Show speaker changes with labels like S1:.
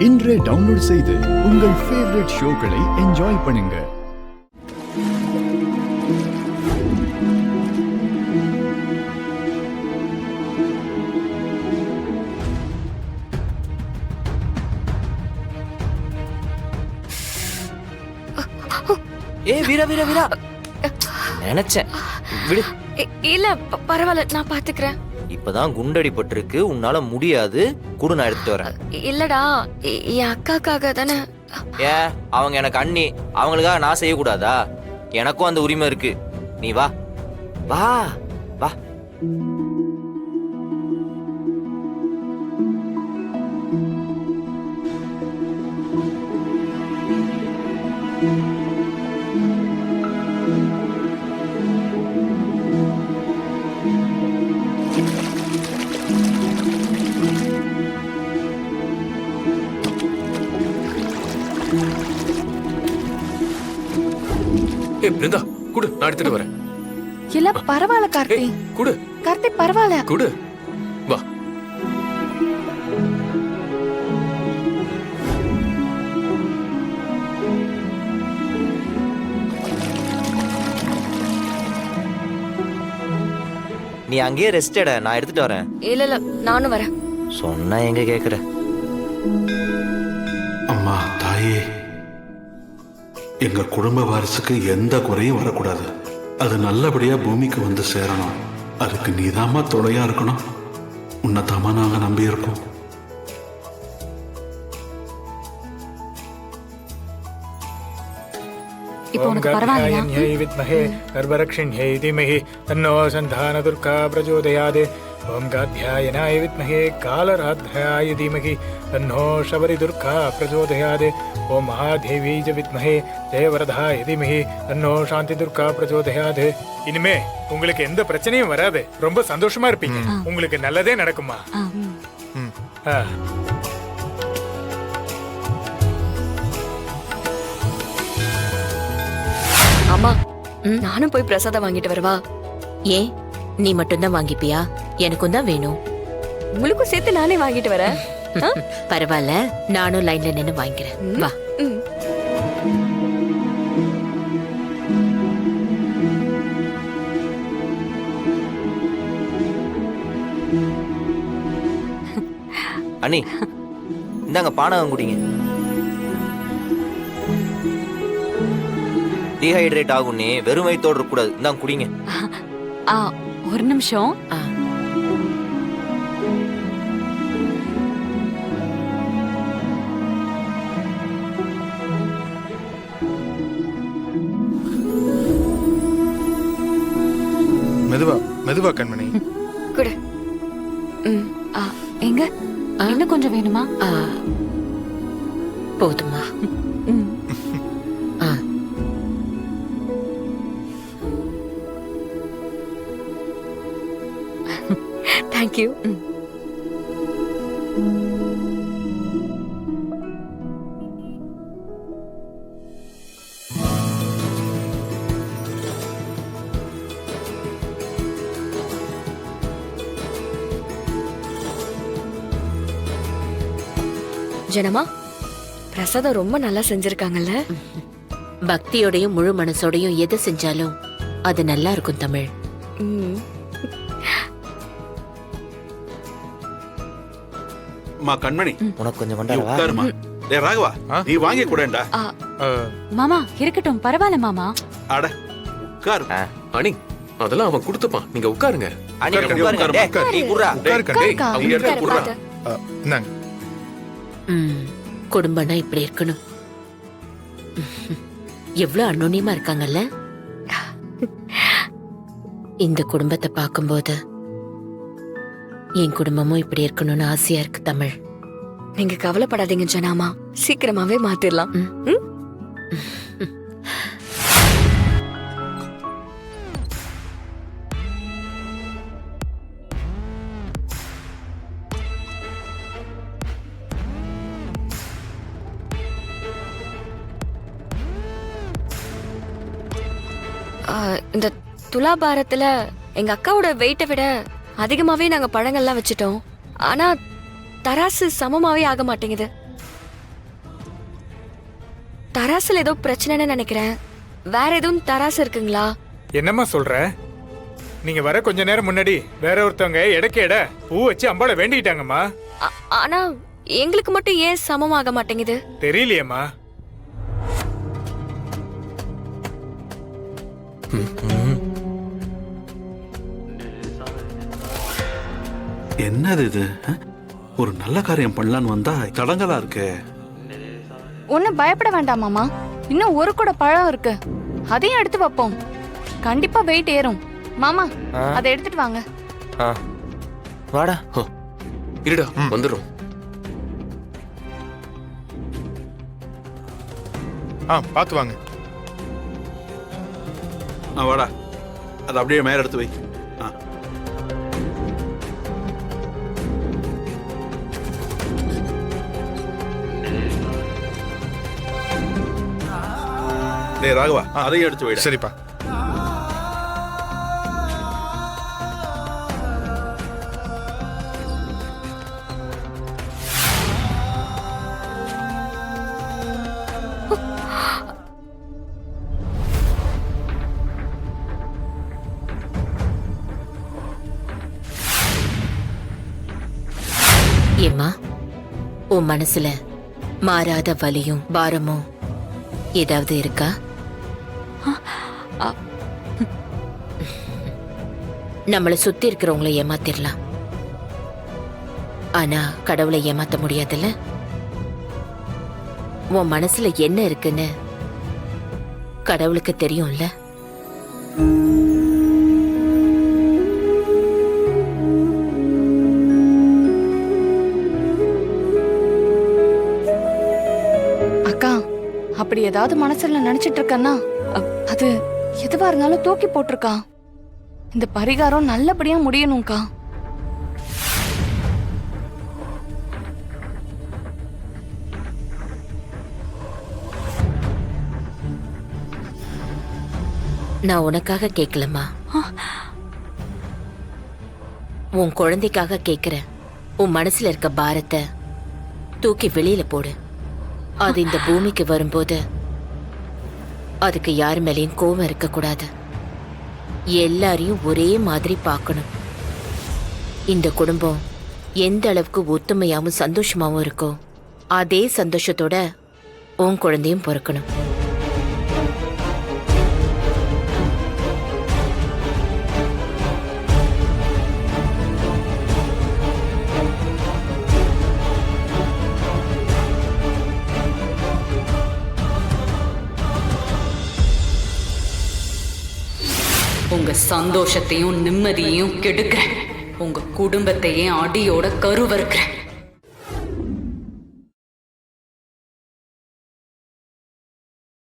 S1: இன்றே டவுன்லோட் செய்து உங்கள் ஃபேவரட் ஷோக்களை என்ஜாய் பண்ணுங்க.
S2: வீரா வீரா வீரா நினைச்சேன் விடு.
S3: இல்ல பரவாயில்ல, நான் பாத்துக்கிறேன்.
S2: இப்பதான் குண்டடி பட்டிருக்கு, உன்னால முடியாது. குடு, நான் எடுத்துட்டு வரேன்.
S3: இல்லடா, என் அக்காக்காக தானே.
S2: ஏன் அவங்க எனக்கு அண்ணி, அவங்களுக்காக நான் செய்யக்கூடாதா? எனக்கும் அந்த உரிமை இருக்கு. நீ வா வா வா.
S4: பிருந்தா குடு, நான் எடுத்துட்டு வரேன்.
S3: இல்ல பரவாயில்ல கார்த்தி.
S4: குடு
S3: கார்த்தி, பரவாயில்ல.
S4: குடு, வா.
S2: நீ அங்கேயே ரெஸ்ட் எட, நான் எடுத்துட்டு வரேன்.
S3: இல்ல இல்ல, நானும் வரேன்.
S2: சொன்னா எங்க கேக்குற?
S5: அம்மா தாயே, எங்க குடும்ப வாரிசுக்கு எந்த குறையும் வரக்கூடாது. அது நல்லபடியா பூமிக்கு வந்து சேரணும். அதுக்கு நீதாம்மா துணையா இருக்கணும். உன்னதாமா நாங்க நம்பி இருக்கோம்.
S3: இப்போ உனக்கு பரவாயில்லையா?
S6: வித்மஹே கர்ப்பரக்ஷிண்யை தீமஹி தன்னோ சந்தான துர்கா பிரச்சோதயாத். ஓம் காத்யாயனாய வித்மஹே காலராத்யாய தீமஹி தன்னோ ஷபரி துர்கா பிரச்சோதயாத். ஓம் மகாதேவி ஜ வித்மஹே ஜெயவரதாய தீமஹி தன்னோ சாந்தி துர்கா பிரச்சோதயாத். இனிமே உங்களுக்கு எந்த பிரச்சனையும் வராது. ரொம்ப சந்தோஷமா இருப்பீங்க. உங்களுக்கு நல்லதே நடக்குமா?
S3: அம்மா, நானும் போய் பிரசாதம் வாங்கிட்டு வரவா?
S7: ஏன் நீ மட்டும்தான் வாங்கிப்பியா? எனக்கும் தான் வேணும்.
S3: உங்களுக்கும் சேர்த்து நானே வாங்கிட்டு வரேன்.
S7: பரவாயில்ல, நானும் லைன்ல நின்னு வாங்கிக்கிறேன். வா.
S2: அண்ணி, இந்தாங்க பானகம் குடிங்க. டீஹைட்ரேட் ஆகும், வெறும் வயித்தோடு இருக்க கூடாது. இந்தாங்க குடிங்க.
S3: ஒரு நிமிஷம்.
S8: மெதுவா மெதுவா கண்மணி.
S3: குடு. எங்க இன்னும் கொஞ்சம் வேணுமா?
S7: போதுமா?
S3: தேங்க்யூ. ஜனமா, பிரசாதம் ரொம்ப நல்லா செஞ்சிருக்காங்கல்ல?
S7: பக்தியோடையும் முழு மனசோடையும் எதை செஞ்சாலும் அது நல்லா இருக்கும் தமிழ்.
S5: அம்மா கண்மணி,
S2: உனக்கு கொஞ்சம்
S5: நீ
S2: கொண்டாடவா?
S5: உட்காருமா. டேய் ராகவா, நீ வாங்கி கூடண்டா.
S3: மாமா இருக்கட்டும், பரவாயில்ல மாமா.
S5: அட உட்காரு.
S4: அனி, அதெல்லாம் அவன் கொடுத்துப்பான். நீங்க உட்காருங்க.
S2: அண்ணி,
S5: உட்காரு,
S2: உட்காருங்க.
S5: உட்காரு,
S2: டேய்,
S5: உட்காரு.
S2: நீ குடுறா.
S8: உட்காரு கண்டி.
S3: உட்காருக்கா,
S5: நீ எடுத்து
S3: உட்காரு,
S5: குடுறா.
S3: பாத்து.
S8: இந்தாங்க.
S7: குடும்பம்னா இப்படி இருக்கணும். எவ்வளவு அன்னோன்யமா இருக்காங்கல்ல. இந்த குடும்பத்தை பார்க்கும்போது என் குடும்பமும் இப்படி இருக்கணும்னு ஆசையா இருக்கு தமிழ்.
S3: நீங்க கவலைப்படாதீங்க ஜனாமா, சீக்கிரமாவே மாத்திரலாம். இந்த துலாபாரத்துல எங்க அக்காவோட வெயிட்டை விட அதிகமாவே நாங்க பழங்கள்லாம் வச்சுட்டோம். ஆனா தராசு சமமாவே ஆக மாட்டேங்குது. தராசுல ஏதோ பிரச்சனைன்னு நினைக்கிறேன். வேற எதுவும் தராசு இருக்குங்களா?
S6: என்னம்மா சொல்ற? நீங்க வர கொஞ்ச நேரம் முன்னாடி வேற ஒருத்தவங்க எடைக்கு எடை பூ வச்சு அம்பாளை வேண்டிக்கிட்டாங்கம்மா.
S3: ஆனா எங்களுக்கு மட்டும் ஏன் சமமாக மாட்டேங்குது?
S6: தெரியலையேம்மா.
S5: என்னது இது? ஒரு நல்ல காரியம் பண்ணலான்னு வந்தா தடங்கலா இருக்கு.
S9: ஒன்னும் பயப்பட வேண்டாம் மாமா. இன்னும் ஒரு கூட பழம் இருக்கு, அதையும் எடுத்து வைப்போம். கண்டிப்பா வெயிட் ஏறும். மாமா அதை எடுத்துட்டு வாங்க.
S2: வாடா.
S4: இருடா வந்துடும்.
S8: பார்த்து வாங்க.
S5: வாடா, அதை அப்படியே மேல எடுத்து வை. டேய் ராகவா, அதையும் எடுத்து வைடா.
S8: சரிப்பா.
S7: ஏம்மா, உன் மனசுல மாறாத வலியும் பாரமும் ஏதாவது இருக்கா? நம்மள சுத்தி இருக்கிறவங்கள ஏமாத்திரலாம், ஆனா கடவுளை ஏமாத்த முடியாதுல்ல. உன் மனசுல என்ன இருக்குன்னு கடவுளுக்கு தெரியும்ல.
S9: அக்கா, அப்படி ஏதாவது மனசுல நினைச்சிட்டு இருக்கன்னா அது எதுவா இருந்தாலும் தூக்கி போட்டிருக்கா. இந்த பரிகாரம் நல்லபடியா முடியணும்க்கா.
S7: நான் உனக்காக கேட்கலம்மா, உன் குழந்தைக்காக கேட்கிறேன். உன் மனசுல இருக்க பாரத்தை தூக்கி வெளியில போடு. அது இந்த பூமிக்கு வரும்போது அதுக்கு யார் மேலேயும் கோபம் இருக்கக்கூடாது. எல்லாரையும் ஒரே மாதிரி பார்க்கணும். இந்த குடும்பம் எந்த அளவுக்கு ஒத்துமையாவும் சந்தோஷமாவும் இருக்கோ அதே சந்தோஷத்தோட உன் குழந்தையும் பிறக்கணும்.
S10: உங்க சந்தோஷத்தையும் நிம்மதியையும் கெடுக்கிறேன். உங்க குடும்பத்தையே அடியோட கருவறுக்கிறேன்.